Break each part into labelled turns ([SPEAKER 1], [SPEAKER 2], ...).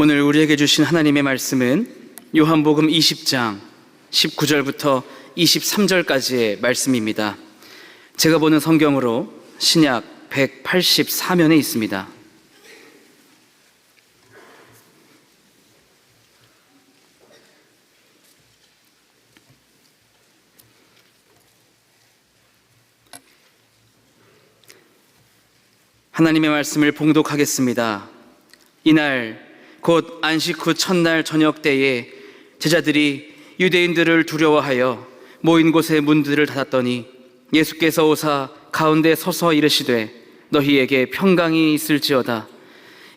[SPEAKER 1] 오늘 우리에게 주신 하나님의 말씀은 요한복음 20장 19절부터 23절까지의 말씀입니다. 제가 보는 성경으로 신약 184면에 있습니다. 하나님의 말씀을 봉독하겠습니다. 이날 곧 안식 후 첫날 저녁 때에 제자들이 유대인들을 두려워하여 모인 곳에 문들을 닫았더니 예수께서 오사 가운데 서서 이르시되 너희에게 평강이 있을지어다.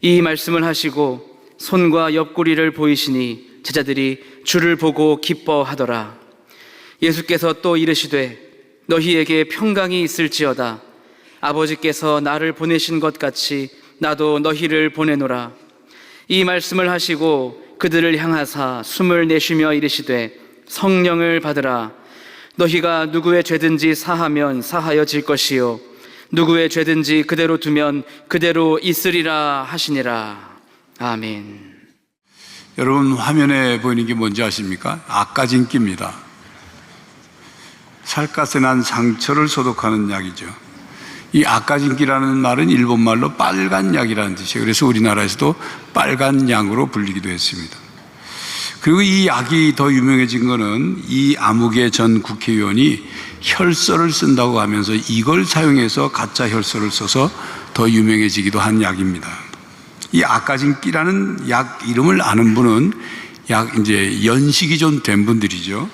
[SPEAKER 1] 이 말씀을 하시고 손과 옆구리를 보이시니 제자들이 주를 보고 기뻐하더라. 예수께서 또 이르시되 너희에게 평강이 있을지어다. 아버지께서 나를 보내신 것 같이 나도 너희를 보내노라. 이 말씀을 하시고 그들을 향하사 숨을 내쉬며 이르시되 성령을 받으라. 너희가 누구의 죄든지 사하면 사하여질 것이요 누구의 죄든지 그대로 두면 그대로 있으리라 하시니라. 아멘.
[SPEAKER 2] 여러분, 화면에 보이는 게 뭔지 아십니까? 악가진기입니다. 살갗에 난 상처를 소독하는 약이죠. 이 악가진기라는 말은 일본말로 빨간 약이라는 뜻이에요. 그래서 우리나라에서도 빨간 약으로 불리기도 했습니다. 그리고 이 약이 더 유명해진 거는 이 아무개 전 국회의원이 혈서를 쓴다고 하면서 이걸 사용해서 가짜 혈서를 써서 더 유명해지기도 한 약입니다. 이 악가진기라는 약 이름을 아는 분은 이제 연식이 좀 된 분들이죠.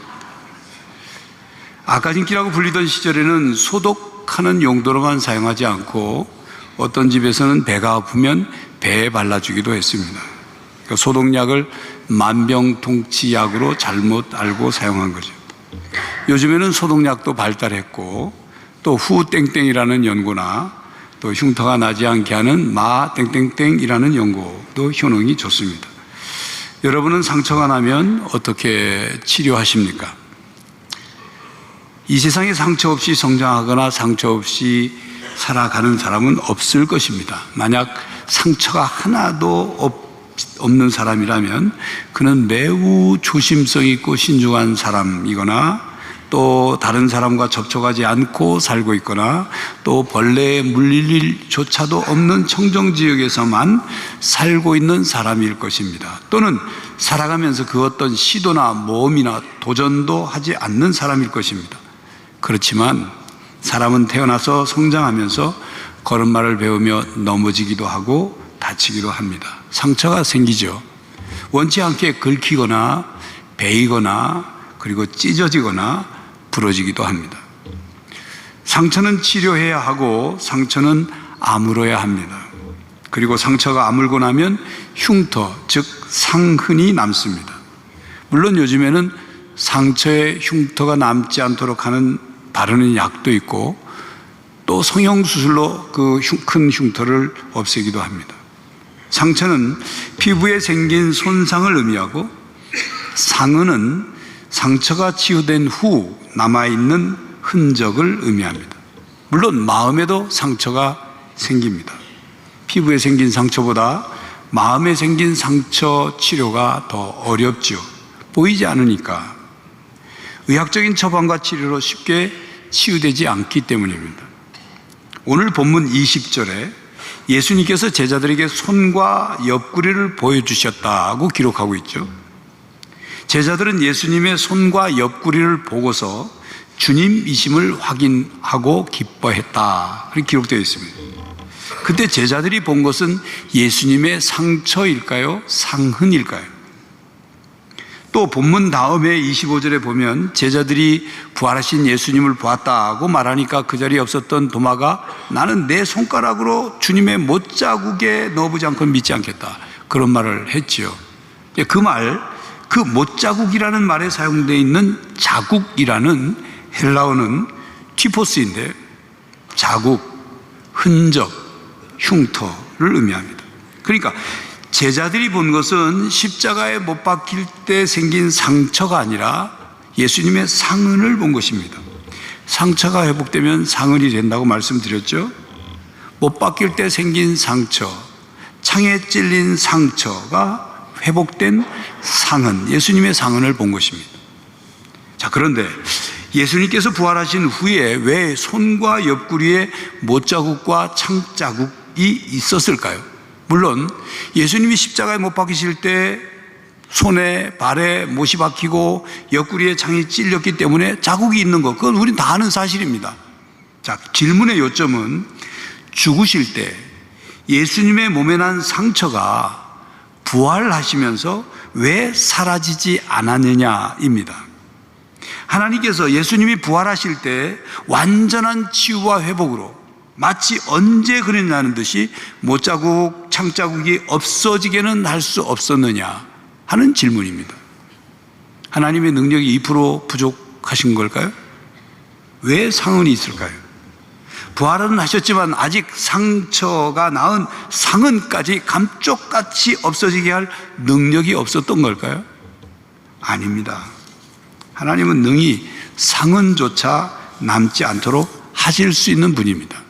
[SPEAKER 2] 악가진기라고 불리던 시절에는 소독하는 용도로만 사용하지 않고 어떤 집에서는 배가 아프면 배에 발라주기도 했습니다. 그러니까 소독약을 만병통치약으로 잘못 알고 사용한 거죠. 요즘에는 소독약도 발달했고 또 후땡땡이라는 연고나 또 흉터가 나지 않게 하는 마땡땡땡이라는 연고도 효능이 좋습니다. 여러분은 상처가 나면 어떻게 치료하십니까? 이 세상에 상처 없이 성장하거나 상처 없이 살아가는 사람은 없을 것입니다. 만약 상처가 하나도 없는 사람이라면 그는 매우 조심성 있고 신중한 사람이거나 또 다른 사람과 접촉하지 않고 살고 있거나 또 벌레에 물릴 일조차도 없는 청정지역에서만 살고 있는 사람일 것입니다. 또는 살아가면서 그 어떤 시도나 모험이나 도전도 하지 않는 사람일 것입니다. 그렇지만 사람은 태어나서 성장하면서 걸음마를 배우며 넘어지기도 하고 다치기도 합니다. 상처가 생기죠. 원치 않게 긁히거나 베이거나 그리고 찢어지거나 부러지기도 합니다. 상처는 치료해야 하고 상처는 아물어야 합니다. 그리고 상처가 아물고 나면 흉터, 즉 상흔이 남습니다. 물론 요즘에는 상처에 흉터가 남지 않도록 하는 바르는 약도 있고 또 성형수술로 그 큰 흉터를 없애기도 합니다. 상처는 피부에 생긴 손상을 의미하고 상흔은 상처가 치유된 후 남아있는 흔적을 의미합니다. 물론 마음에도 상처가 생깁니다. 피부에 생긴 상처보다 마음에 생긴 상처 치료가 더 어렵죠. 보이지 않으니까. 의학적인 처방과 치료로 쉽게 치유되지 않기 때문입니다. 오늘 본문 20절에 예수님께서 제자들에게 손과 옆구리를 보여주셨다고 기록하고 있죠. 제자들은 예수님의 손과 옆구리를 보고서 주님이심을 확인하고 기뻐했다. 그렇게 기록되어 있습니다. 그때 제자들이 본 것은 예수님의 상처일까요? 상흔일까요? 또 본문 다음에 25절에 보면 제자들이 부활하신 예수님을 보았다고 말하니까 그 자리에 없었던 도마가 나는 내 손가락으로 주님의 못자국에 넣어보지 않고는 믿지 않겠다. 그런 말을 했지요. 그 말, 그 못자국이라는 말에 사용되어 있는 자국이라는 헬라어는 티포스인데 자국, 흔적, 흉터를 의미합니다. 그러니까 제자들이 본 것은 십자가에 못 박힐 때 생긴 상처가 아니라 예수님의 상흔을 본 것입니다. 상처가 회복되면 상흔이 된다고 말씀드렸죠. 못 박힐 때 생긴 상처, 창에 찔린 상처가 회복된 상흔, 예수님의 상흔을 본 것입니다. 자, 그런데 예수님께서 부활하신 후에 왜 손과 옆구리에 못자국과 창자국이 있었을까요? 물론 예수님이 십자가에 못 박히실 때 손에 발에 못이 박히고 옆구리에 창이 찔렸기 때문에 자국이 있는 것, 그건 우린 다 아는 사실입니다. 자, 질문의 요점은 죽으실 때 예수님의 몸에 난 상처가 부활하시면서 왜 사라지지 않았느냐입니다. 하나님께서 예수님이 부활하실 때 완전한 치유와 회복으로 마치 언제 그랬냐는 듯이 못자국, 창자국이 없어지게는 할 수 없었느냐 하는 질문입니다. 하나님의 능력이 2% 부족하신 걸까요? 왜 상흔이 있을까요? 부활은 하셨지만 아직 상처가 나은 상흔까지 감쪽같이 없어지게 할 능력이 없었던 걸까요? 아닙니다. 하나님은 능히 상흔조차 남지 않도록 하실 수 있는 분입니다.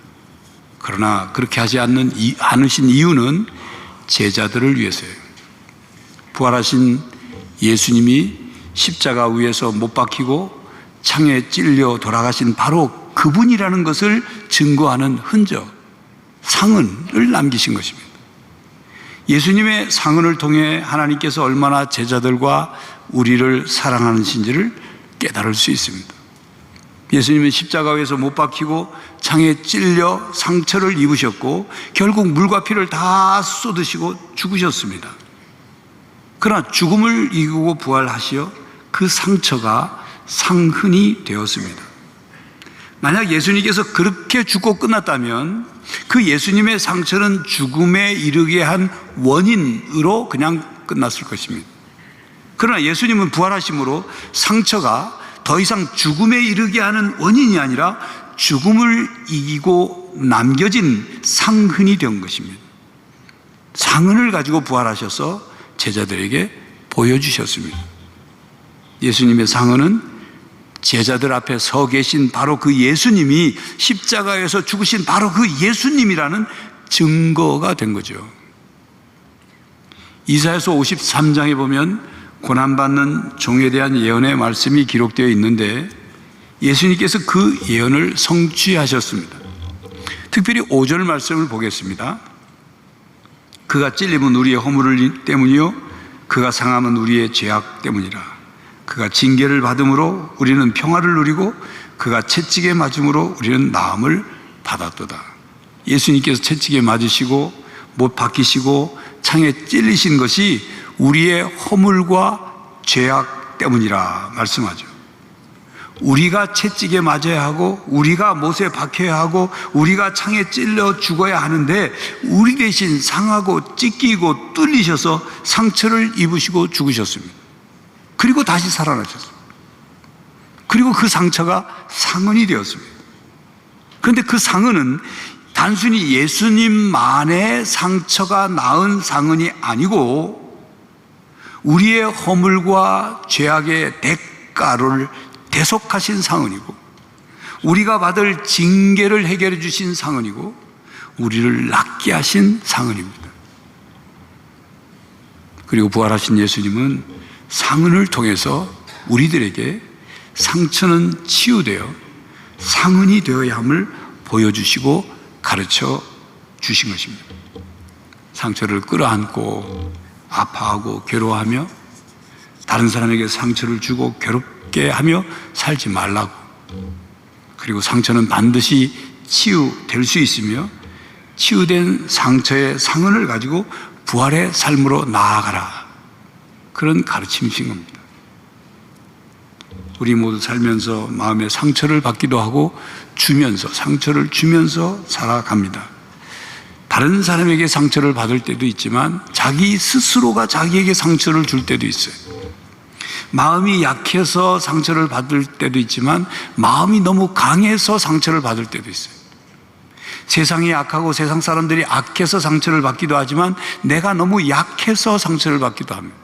[SPEAKER 2] 그러나 그렇게 하지 않으신 이유는 제자들을 위해서예요. 부활하신 예수님이 십자가 위에서 못 박히고 창에 찔려 돌아가신 바로 그분이라는 것을 증거하는 흔적, 상흔을 남기신 것입니다. 예수님의 상흔을 통해 하나님께서 얼마나 제자들과 우리를 사랑하는지를 깨달을 수 있습니다. 예수님은 십자가 위에서 못 박히고 창에 찔려 상처를 입으셨고 결국 물과 피를 다 쏟으시고 죽으셨습니다. 그러나 죽음을 이기고 부활하시어 그 상처가 상흔이 되었습니다. 만약 예수님께서 그렇게 죽고 끝났다면 그 예수님의 상처는 죽음에 이르게 한 원인으로 그냥 끝났을 것입니다. 그러나 예수님은 부활하심으로 상처가 더 이상 죽음에 이르게 하는 원인이 아니라 죽음을 이기고 남겨진 상흔이 된 것입니다. 상흔을 가지고 부활하셔서 제자들에게 보여주셨습니다. 예수님의 상흔은 제자들 앞에 서 계신 바로 그 예수님이 십자가에서 죽으신 바로 그 예수님이라는 증거가 된 거죠. 이사야서 53장에 보면 고난받는 종에 대한 예언의 말씀이 기록되어 있는데 예수님께서 그 예언을 성취하셨습니다. 특별히 5절 말씀을 보겠습니다. 그가 찔림은 우리의 허물 때문이요 그가 상함은 우리의 죄악 때문이라. 그가 징계를 받음으로 우리는 평화를 누리고 그가 채찍에 맞음으로 우리는 나음을 받았도다. 예수님께서 채찍에 맞으시고 못 박히시고 창에 찔리신 것이 우리의 허물과 죄악 때문이라 말씀하죠. 우리가 채찍에 맞아야 하고 우리가 못에 박혀야 하고 우리가 창에 찔려 죽어야 하는데 우리 대신 상하고 찢기고 뚫리셔서 상처를 입으시고 죽으셨습니다. 그리고 다시 살아나셨습니다. 그리고 그 상처가 상흔이 되었습니다. 그런데 그 상흔은 단순히 예수님만의 상처가 나은 상흔이 아니고 우리의 허물과 죄악의 대가를 대속하신 상흔이고 우리가 받을 징계를 해결해 주신 상흔이고 우리를 낫게 하신 상흔입니다. 그리고 부활하신 예수님은 상흔을 통해서 우리들에게 상처는 치유되어 상흔이 되어야 함을 보여주시고 가르쳐 주신 것입니다. 상처를 끌어안고 아파하고 괴로워하며 다른 사람에게 상처를 주고 괴롭게 하며 살지 말라고, 그리고 상처는 반드시 치유될 수 있으며 치유된 상처의 상흔을 가지고 부활의 삶으로 나아가라, 그런 가르침이신 겁니다. 우리 모두 살면서 마음에 상처를 받기도 하고 주면서, 상처를 주면서 살아갑니다. 다른 사람에게 상처를 받을 때도 있지만 자기 스스로가 자기에게 상처를 줄 때도 있어요. 마음이 약해서 상처를 받을 때도 있지만 마음이 너무 강해서 상처를 받을 때도 있어요. 세상이 약하고 세상 사람들이 악해서 상처를 받기도 하지만 내가 너무 약해서 상처를 받기도 합니다.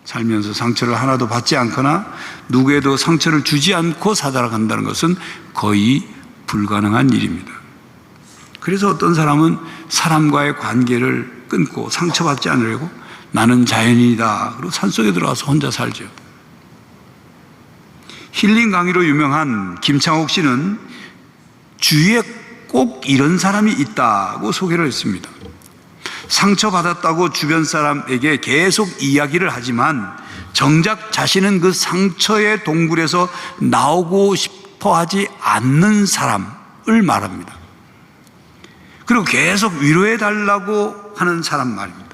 [SPEAKER 2] 살면서 상처를 하나도 받지 않거나 누구에도 상처를 주지 않고 살아간다는 것은 거의 불가능한 일입니다. 그래서 어떤 사람은 사람과의 관계를 끊고 상처받지 않으려고 나는 자연인이다. 그리고 산속에 들어가서 혼자 살죠. 힐링 강의로 유명한 김창옥 씨는 주위에 꼭 이런 사람이 있다고 소개를 했습니다. 상처받았다고 주변 사람에게 계속 이야기를 하지만 정작 자신은 그 상처의 동굴에서 나오고 싶어 하지 않는 사람을 말합니다. 그리고 계속 위로해 달라고 하는 사람 말입니다.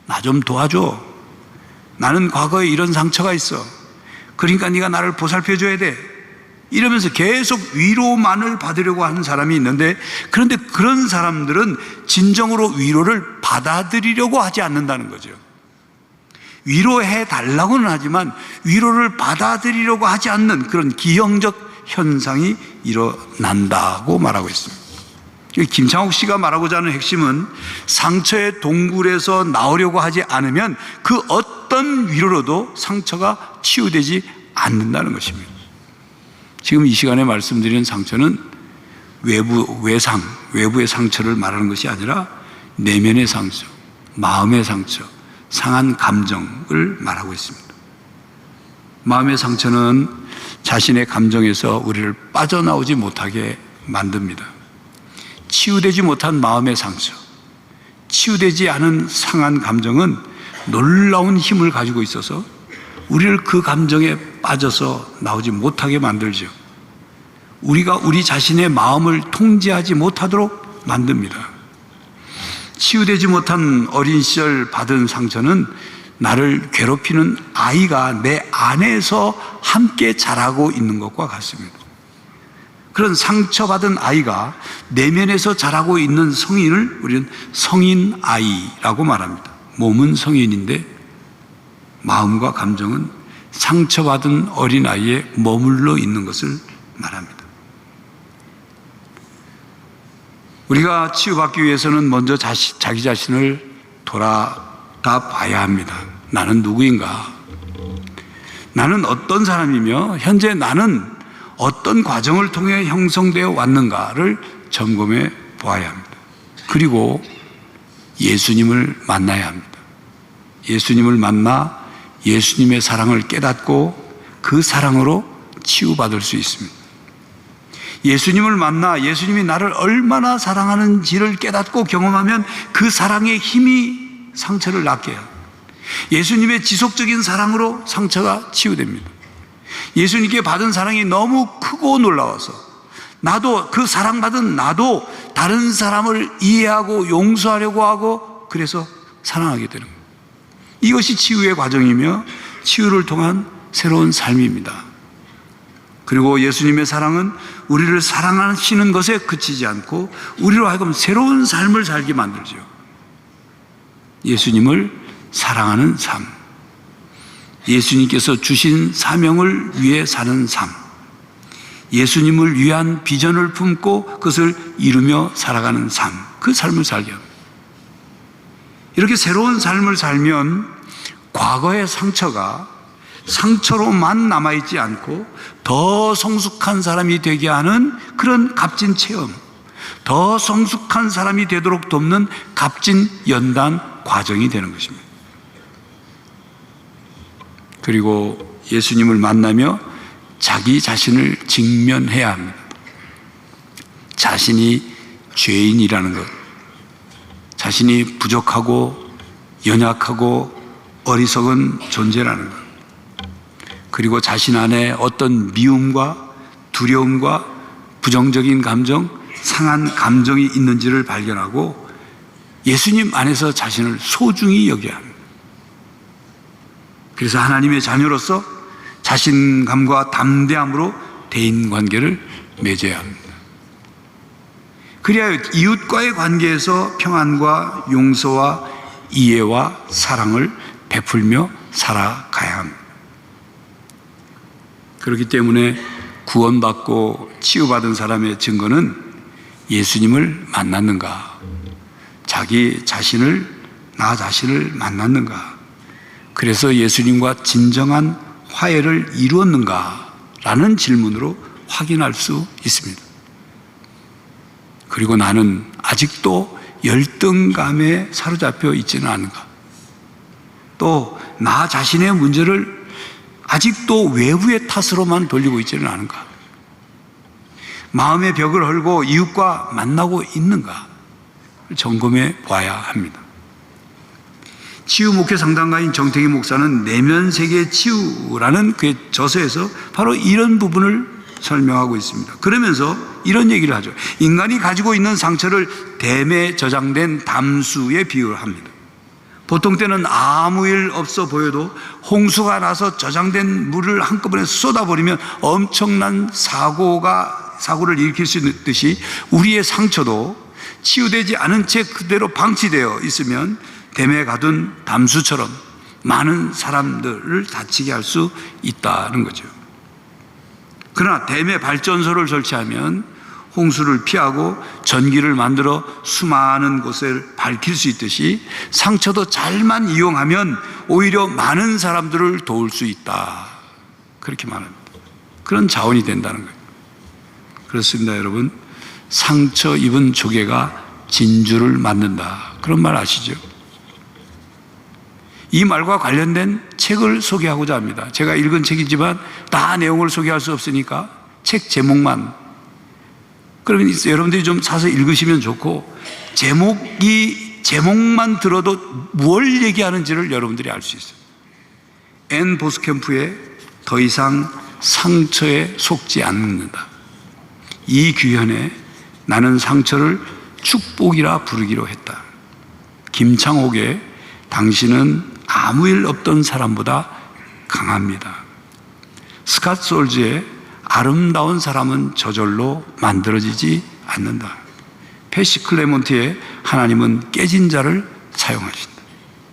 [SPEAKER 2] 나 좀 도와줘. 나는 과거에 이런 상처가 있어. 그러니까 네가 나를 보살펴 줘야 돼. 이러면서 계속 위로만을 받으려고 하는 사람이 있는데, 그런데 그런 사람들은 진정으로 위로를 받아들이려고 하지 않는다는 거죠. 위로해 달라고는 하지만 위로를 받아들이려고 하지 않는 그런 기형적 현상이 일어난다고 말하고 있습니다. 김창옥 씨가 말하고자 하는 핵심은 상처의 동굴에서 나오려고 하지 않으면 그 어떤 위로로도 상처가 치유되지 않는다는 것입니다. 지금 이 시간에 말씀드리는 상처는 외부의 상처를 말하는 것이 아니라 내면의 상처, 마음의 상처, 상한 감정을 말하고 있습니다. 마음의 상처는 자신의 감정에서 우리를 빠져나오지 못하게 만듭니다. 치유되지 못한 마음의 상처, 치유되지 않은 상한 감정은 놀라운 힘을 가지고 있어서 우리를 그 감정에 빠져서 나오지 못하게 만들죠. 우리가 우리 자신의 마음을 통제하지 못하도록 만듭니다. 치유되지 못한 어린 시절 받은 상처는 나를 괴롭히는 아이가 내 안에서 함께 자라고 있는 것과 같습니다. 그런 상처받은 아이가 내면에서 자라고 있는 성인을 우리는 성인 아이라고 말합니다. 몸은 성인인데 마음과 감정은 상처받은 어린아이에 머물러 있는 것을 말합니다. 우리가 치유받기 위해서는 먼저 자기 자신을 돌아가 봐야 합니다. 나는 누구인가? 나는 어떤 사람이며 현재 나는 어떤 과정을 통해 형성되어 왔는가를 점검해 보아야 합니다. 그리고 예수님을 만나야 합니다. 예수님을 만나 예수님의 사랑을 깨닫고 그 사랑으로 치유받을 수 있습니다. 예수님을 만나 예수님이 나를 얼마나 사랑하는지를 깨닫고 경험하면 그 사랑의 힘이 상처를 낫게 해요. 예수님의 지속적인 사랑으로 상처가 치유됩니다. 예수님께 받은 사랑이 너무 크고 놀라워서 나도 그 사랑받은 나도 다른 사람을 이해하고 용서하려고 하고 그래서 사랑하게 되는 거예요. 이것이 치유의 과정이며 치유를 통한 새로운 삶입니다. 그리고 예수님의 사랑은 우리를 사랑하시는 것에 그치지 않고 우리로 하여금 새로운 삶을 살게 만들죠. 예수님을 사랑하는 삶, 예수님께서 주신 사명을 위해 사는 삶, 예수님을 위한 비전을 품고 그것을 이루며 살아가는 삶, 그 삶을 살게 합니다. 이렇게 새로운 삶을 살면 과거의 상처가 상처로만 남아있지 않고 더 성숙한 사람이 되게 하는 그런 값진 체험, 더 성숙한 사람이 되도록 돕는 값진 연단 과정이 되는 것입니다. 그리고 예수님을 만나며 자기 자신을 직면해야 합니다. 자신이 죄인이라는 것, 자신이 부족하고 연약하고 어리석은 존재라는 것, 그리고 자신 안에 어떤 미움과 두려움과 부정적인 감정, 상한 감정이 있는지를 발견하고 예수님 안에서 자신을 소중히 여겨야 합니다. 그래서 하나님의 자녀로서 자신감과 담대함으로 대인관계를 맺어야 합니다. 그래야 이웃과의 관계에서 평안과 용서와 이해와 사랑을 베풀며 살아가야 합니다. 그렇기 때문에 구원받고 치유받은 사람의 증거는 예수님을 만났는가, 자기 자신을, 나 자신을 만났는가, 그래서 예수님과 진정한 화해를 이루었는가 라는 질문으로 확인할 수 있습니다. 그리고 나는 아직도 열등감에 사로잡혀 있지는 않은가, 또 나 자신의 문제를 아직도 외부의 탓으로만 돌리고 있지는 않은가? 마음의 벽을 헐고 이웃과 만나고 있는가? 점검해 봐야 합니다. 치유 목회 상담가인 정태기 목사는 내면 세계 치유라는 그의 저서에서 바로 이런 부분을 설명하고 있습니다. 그러면서 이런 얘기를 하죠. 인간이 가지고 있는 상처를 댐에 저장된 담수에 비유합니다. 보통 때는 아무 일 없어 보여도 홍수가 나서 저장된 물을 한꺼번에 쏟아버리면 엄청난 사고를 일으킬 수 있듯이 우리의 상처도 치유되지 않은 채 그대로 방치되어 있으면 댐에 가둔 담수처럼 많은 사람들을 다치게 할 수 있다는 거죠. 그러나 댐에 발전소를 설치하면 홍수를 피하고 전기를 만들어 수많은 곳을 밝힐 수 있듯이 상처도 잘만 이용하면 오히려 많은 사람들을 도울 수 있다. 그렇게 말합니다. 그런 자원이 된다는 거예요. 그렇습니다, 여러분. 상처 입은 조개가 진주를 만든다. 그런 말 아시죠? 이 말과 관련된 책을 소개하고자 합니다. 제가 읽은 책이지만 다 내용을 소개할 수 없으니까 책 제목만, 그러면 여러분들이 좀 사서 읽으시면 좋고, 제목만 들어도 뭘 얘기하는지를 여러분들이 알 수 있어요. 앤 보스캠프의 더 이상 상처에 속지 않는다. 이 규현에 나는 상처를 축복이라 부르기로 했다. 김창옥의 당신은 아무 일 없던 사람보다 강합니다. 스캇 솔즈의 아름다운 사람은 저절로 만들어지지 않는다. 패시 클레몬트의 하나님은 깨진 자를 사용하신다.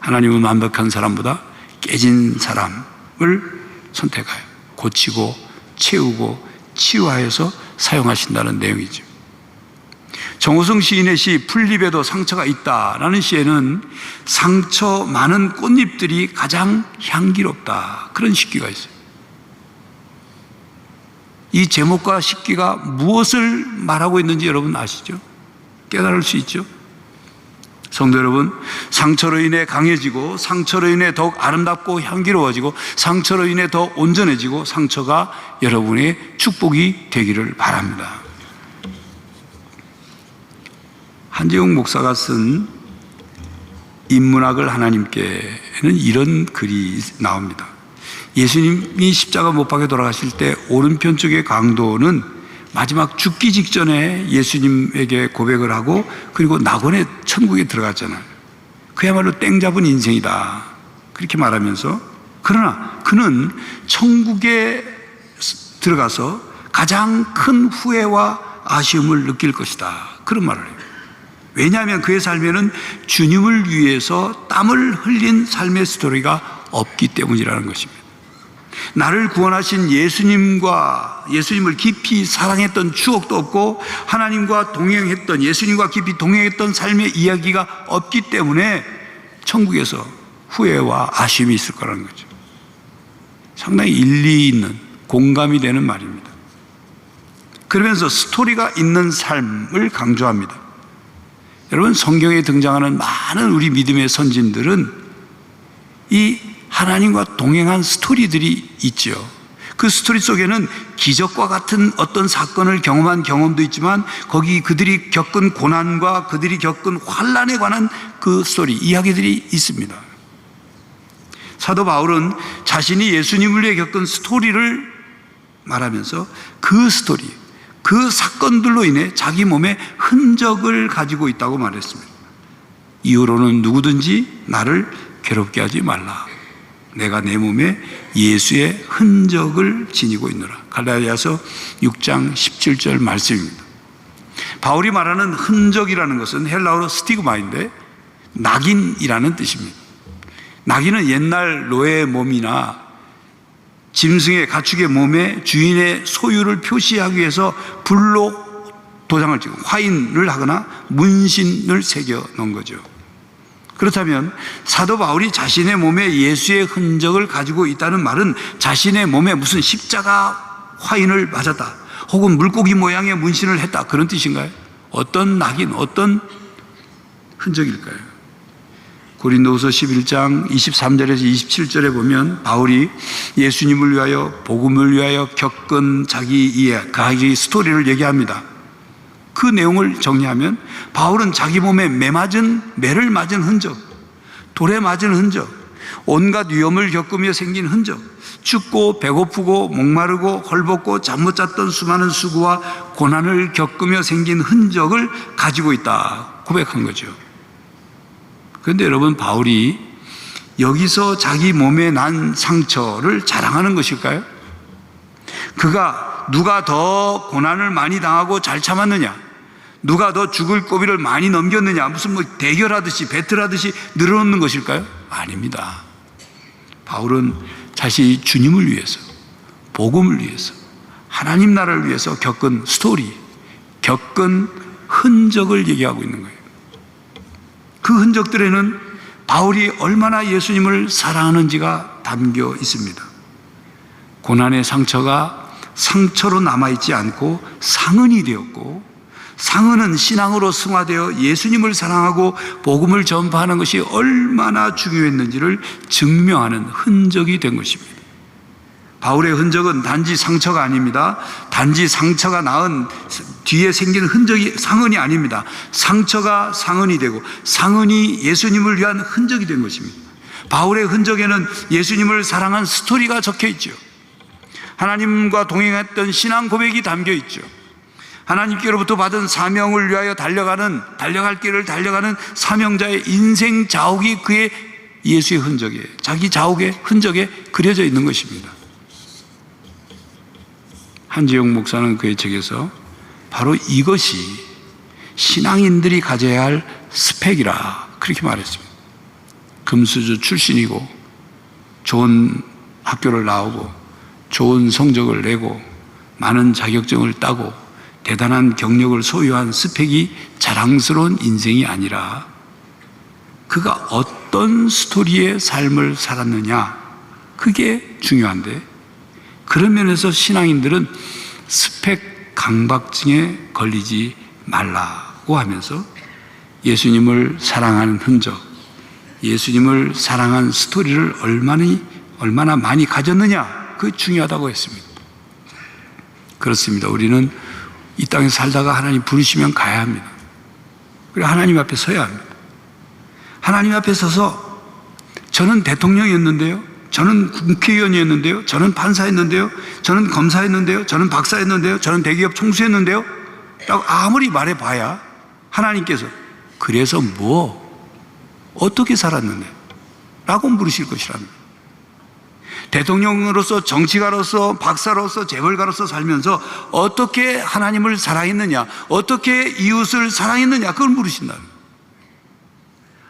[SPEAKER 2] 하나님은 완벽한 사람보다 깨진 사람을 선택하여 고치고 채우고 치유하여서 사용하신다는 내용이죠. 정호성 시인의 시 풀잎에도 상처가 있다라는 시에는 상처 많은 꽃잎들이 가장 향기롭다, 그런 식기가 있어요. 이 제목과 식기가 무엇을 말하고 있는지 여러분 아시죠? 깨달을 수 있죠? 성도 여러분, 상처로 인해 강해지고, 상처로 인해 더욱 아름답고 향기로워지고, 상처로 인해 더 온전해지고, 상처가 여러분의 축복이 되기를 바랍니다. 한지웅 목사가 쓴 인문학을 하나님께는 이런 글이 나옵니다. 예수님이 십자가 못 박혀 돌아가실 때 오른편 쪽의 강도는 마지막 죽기 직전에 예수님에게 고백을 하고 그리고 낙원의 천국에 들어갔잖아요. 그야말로 땡 잡은 인생이다, 그렇게 말하면서, 그러나 그는 천국에 들어가서 가장 큰 후회와 아쉬움을 느낄 것이다, 그런 말을 해요. 왜냐하면 그의 삶에는 주님을 위해서 땀을 흘린 삶의 스토리가 없기 때문이라는 것입니다. 나를 구원하신 예수님을 깊이 사랑했던 추억도 없고, 하나님과 동행했던, 예수님과 깊이 동행했던 삶의 이야기가 없기 때문에 천국에서 후회와 아쉬움이 있을 거라는 거죠. 상당히 일리 있는, 공감이 되는 말입니다. 그러면서 스토리가 있는 삶을 강조합니다. 여러분, 성경에 등장하는 많은 우리 믿음의 선진들은 이 하나님과 동행한 스토리들이 있죠. 그 스토리 속에는 기적과 같은 어떤 사건을 경험한 경험도 있지만, 거기 그들이 겪은 고난과 그들이 겪은 환난에 관한 그 스토리, 이야기들이 있습니다. 사도 바울은 자신이 예수님을 위해 겪은 스토리를 말하면서 그 스토리, 그 사건들로 인해 자기 몸에 흔적을 가지고 있다고 말했습니다. 이후로는 누구든지 나를 괴롭게 하지 말라. 내가 내 몸에 예수의 흔적을 지니고 있노라. 갈라디아서 6장 17절 말씀입니다. 바울이 말하는 흔적이라는 것은 헬라어로 스티그마인데 낙인이라는 뜻입니다. 낙인은 옛날 노예의 몸이나 짐승의 가축의 몸에 주인의 소유를 표시하기 위해서 불로 도장을 찍고 화인을 하거나 문신을 새겨 놓은 거죠. 그렇다면 사도 바울이 자신의 몸에 예수의 흔적을 가지고 있다는 말은 자신의 몸에 무슨 십자가 화인을 맞았다, 혹은 물고기 모양의 문신을 했다, 그런 뜻인가요? 어떤 낙인, 어떤 흔적일까요? 고린도후서 11장 23절에서 27절에 보면 바울이 예수님을 위하여 복음을 위하여 겪은 자기 스토리를 얘기합니다. 그 내용을 정리하면 바울은 자기 몸에 매를 맞은 흔적, 돌에 맞은 흔적, 온갖 위험을 겪으며 생긴 흔적, 춥고 배고프고 목마르고 헐벗고 잠 못 잤던 수많은 수고와 고난을 겪으며 생긴 흔적을 가지고 있다 고백한 거죠. 그런데 여러분, 바울이 여기서 자기 몸에 난 상처를 자랑하는 것일까요? 그가 누가 더 고난을 많이 당하고 잘 참았느냐, 누가 더 죽을 고비를 많이 넘겼느냐, 무슨 대결하듯이 배틀하듯이 늘어놓는 것일까요? 아닙니다. 바울은 자신이 주님을 위해서, 복음을 위해서, 하나님 나라를 위해서 겪은 스토리, 겪은 흔적을 얘기하고 있는 거예요. 그 흔적들에는 바울이 얼마나 예수님을 사랑하는지가 담겨 있습니다. 고난의 상처가 상처로 남아있지 않고 상흔이 되었고, 상흔은 신앙으로 승화되어 예수님을 사랑하고 복음을 전파하는 것이 얼마나 중요했는지를 증명하는 흔적이 된 것입니다. 바울의 흔적은 단지 상처가 아닙니다. 단지 상처가 나은 뒤에 생긴 흔적이 상흔이 아닙니다. 상처가 상흔이 되고 상흔이 예수님을 위한 흔적이 된 것입니다. 바울의 흔적에는 예수님을 사랑한 스토리가 적혀 있죠. 하나님과 동행했던 신앙 고백이 담겨 있죠. 하나님께로부터 받은 사명을 위하여 달려갈 길을 달려가는 사명자의 인생 자옥이 그의 예수의 흔적에, 자기 자옥의 흔적에 그려져 있는 것입니다. 한지영 목사는 그의 책에서 바로 이것이 신앙인들이 가져야 할 스펙이라 그렇게 말했습니다. 금수저 출신이고 좋은 학교를 나오고 좋은 성적을 내고 많은 자격증을 따고 대단한 경력을 소유한 스펙이 자랑스러운 인생이 아니라 그가 어떤 스토리의 삶을 살았느냐, 그게 중요한데, 그런 면에서 신앙인들은 스펙 강박증에 걸리지 말라고 하면서 예수님을 사랑하는 흔적, 예수님을 사랑한 스토리를 얼마나 많이 가졌느냐, 그게 중요하다고 했습니다. 그렇습니다. 우리는 이 땅에 살다가 하나님 부르시면 가야 합니다. 그리고 하나님 앞에 서야 합니다. 하나님 앞에 서서 저는 대통령이었는데요, 저는 국회의원이었는데요, 저는 판사였는데요, 저는 검사였는데요, 저는 박사였는데요, 저는 대기업 총수였는데요 라고 아무리 말해봐야 하나님께서 그래서 어떻게 살았는데? 라고 물으실 것이랍니다. 대통령으로서, 정치가로서, 박사로서, 재벌가로서 살면서 어떻게 하나님을 사랑했느냐, 어떻게 이웃을 사랑했느냐, 그걸 물으신다.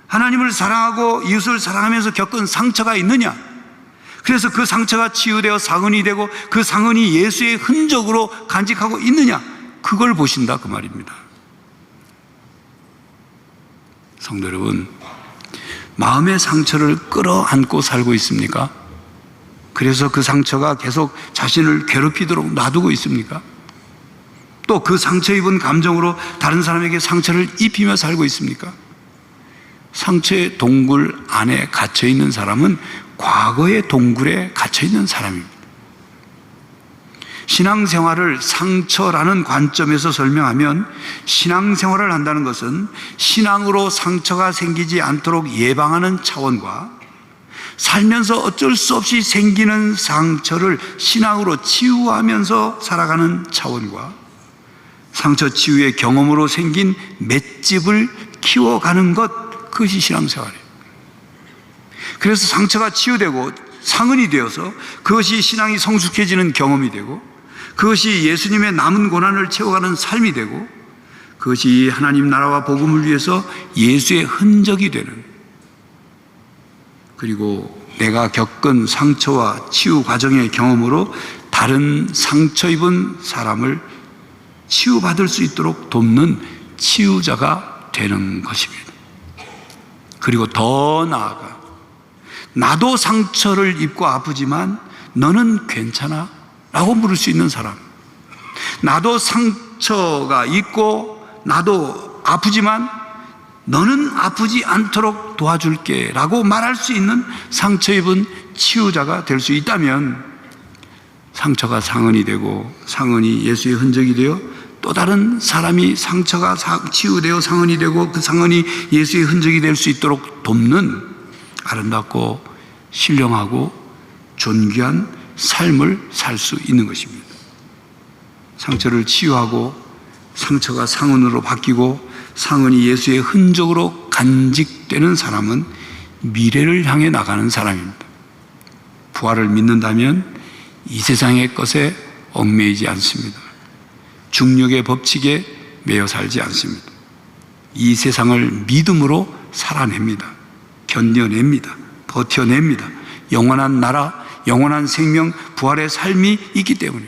[SPEAKER 2] 하나님을 사랑하고 이웃을 사랑하면서 겪은 상처가 있느냐, 그래서 그 상처가 치유되어 상흔이 되고 그 상흔이 예수의 흔적으로 간직하고 있느냐, 그걸 보신다 그 말입니다. 성도 여러분, 마음의 상처를 끌어안고 살고 있습니까? 그래서 그 상처가 계속 자신을 괴롭히도록 놔두고 있습니까? 또 그 상처 입은 감정으로 다른 사람에게 상처를 입히며 살고 있습니까? 상처의 동굴 안에 갇혀 있는 사람은 과거의 동굴에 갇혀 있는 사람입니다. 신앙생활을 상처라는 관점에서 설명하면, 신앙생활을 한다는 것은 신앙으로 상처가 생기지 않도록 예방하는 차원과 살면서 어쩔 수 없이 생기는 상처를 신앙으로 치유하면서 살아가는 차원과 상처 치유의 경험으로 생긴 맷집을 키워가는 것, 그것이 신앙생활이에요. 그래서 상처가 치유되고 상흔이 되어서 그것이 신앙이 성숙해지는 경험이 되고, 그것이 예수님의 남은 고난을 채워가는 삶이 되고, 그것이 하나님 나라와 복음을 위해서 예수의 흔적이 되는, 그리고 내가 겪은 상처와 치유 과정의 경험으로 다른 상처 입은 사람을 치유받을 수 있도록 돕는 치유자가 되는 것입니다. 그리고 더 나아가, 나도 상처를 입고 아프지만 너는 괜찮아? 라고 물을 수 있는 사람, 나도 상처가 있고 나도 아프지만 너는 아프지 않도록 도와줄게 라고 말할 수 있는 상처 입은 치유자가 될 수 있다면 상처가 상흔이 되고 상흔이 예수의 흔적이 되어 또 다른 사람이 상처가 치유되어 상흔이 되고 그 상흔이 예수의 흔적이 될 수 있도록 돕는 아름답고 신령하고 존귀한 삶을 살 수 있는 것입니다. 상처를 치유하고 상처가 상흔으로 바뀌고 상흔이 예수의 흔적으로 간직되는 사람은 미래를 향해 나가는 사람입니다. 부활을 믿는다면 이 세상의 것에 얽매이지 않습니다. 중력의 법칙에 매여 살지 않습니다. 이 세상을 믿음으로 살아냅니다. 견뎌냅니다. 버텨냅니다. 영원한 나라, 영원한 생명, 부활의 삶이 있기 때문에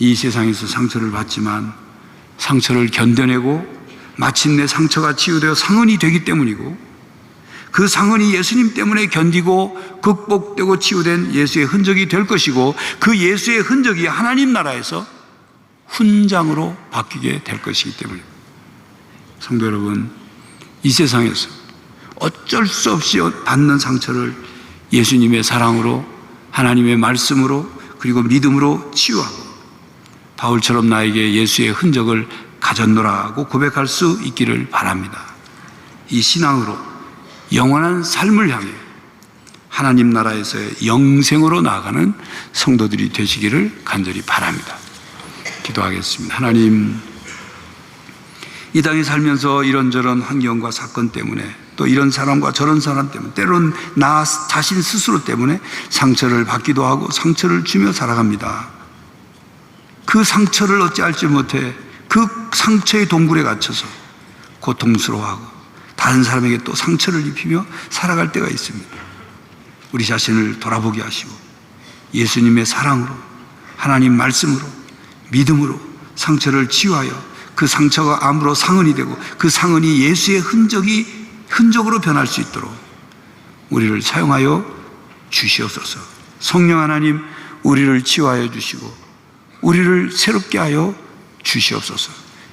[SPEAKER 2] 이 세상에서 상처를 받지만 상처를 견뎌내고 마침내 상처가 치유되어 상흔이 되기 때문이고 그 상흔이 예수님 때문에 견디고 극복되고 치유된 예수의 흔적이 될 것이고 그 예수의 흔적이 하나님 나라에서 훈장으로 바뀌게 될 것이기 때문입니다. 성도 여러분, 이 세상에서 어쩔 수 없이 받는 상처를 예수님의 사랑으로 하나님의 말씀으로 그리고 믿음으로 치유하고 바울처럼 나에게 예수의 흔적을 가졌노라고 고백할 수 있기를 바랍니다. 이 신앙으로 영원한 삶을 향해 하나님 나라에서의 영생으로 나아가는 성도들이 되시기를 간절히 바랍니다. 기도하겠습니다. 하나님, 이 땅에 살면서 이런저런 환경과 사건 때문에 또 이런 사람과 저런 사람 때문에 때로는 나 자신 스스로 때문에 상처를 받기도 하고 상처를 주며 살아갑니다. 그 상처를 어찌할지 못해 그 상처의 동굴에 갇혀서 고통스러워하고 다른 사람에게 또 상처를 입히며 살아갈 때가 있습니다. 우리 자신을 돌아보게 하시고 예수님의 사랑으로 하나님 말씀으로 믿음으로 상처를 치유하여 그 상처가 암으로 상흔이 되고 그 상흔이 예수의 흔적으로 변할 수 있도록 우리를 사용하여 주시옵소서. 성령 하나님, 우리를 치유하여 주시고 우리를 새롭게 하여 주시옵소서.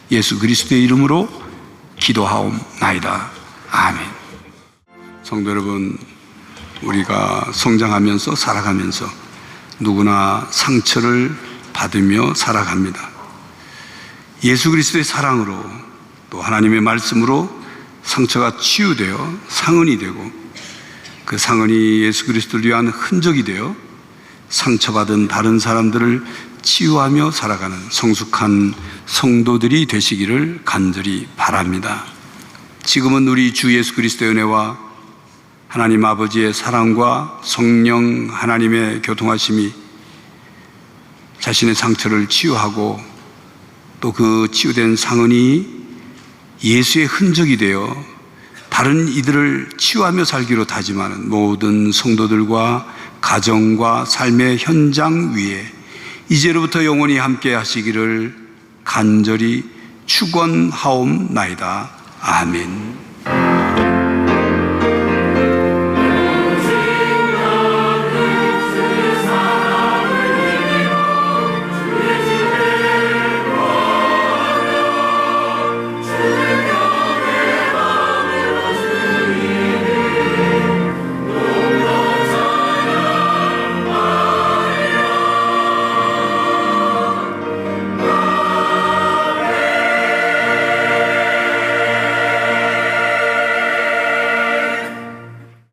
[SPEAKER 2] 예수 그리스도의 이름으로 기도하옵나이다. 아멘. 성도 여러분, 우리가 성장하면서 살아가면서 누구나 상처를 받으며 살아갑니다. 예수 그리스도의 사랑으로 또 하나님의 말씀으로 상처가 치유되어 상흔이 되고 그 상흔이 예수 그리스도를 위한 흔적이 되어 상처받은 다른 사람들을 치유하며 살아가는 성숙한 성도들이 되시기를 간절히 바랍니다. 지금은 우리 주 예수 그리스도의 은혜와 하나님 아버지의 사랑과 성령 하나님의 교통하심이 자신의 상처를 치유하고 또 그 치유된 상흔이 예수의 흔적이 되어 다른 이들을 치유하며 살기로 다짐하는 모든 성도들과 가정과 삶의 현장 위에 이제로부터 영원히 함께 하시기를 간절히 축원하옵나이다. 아멘.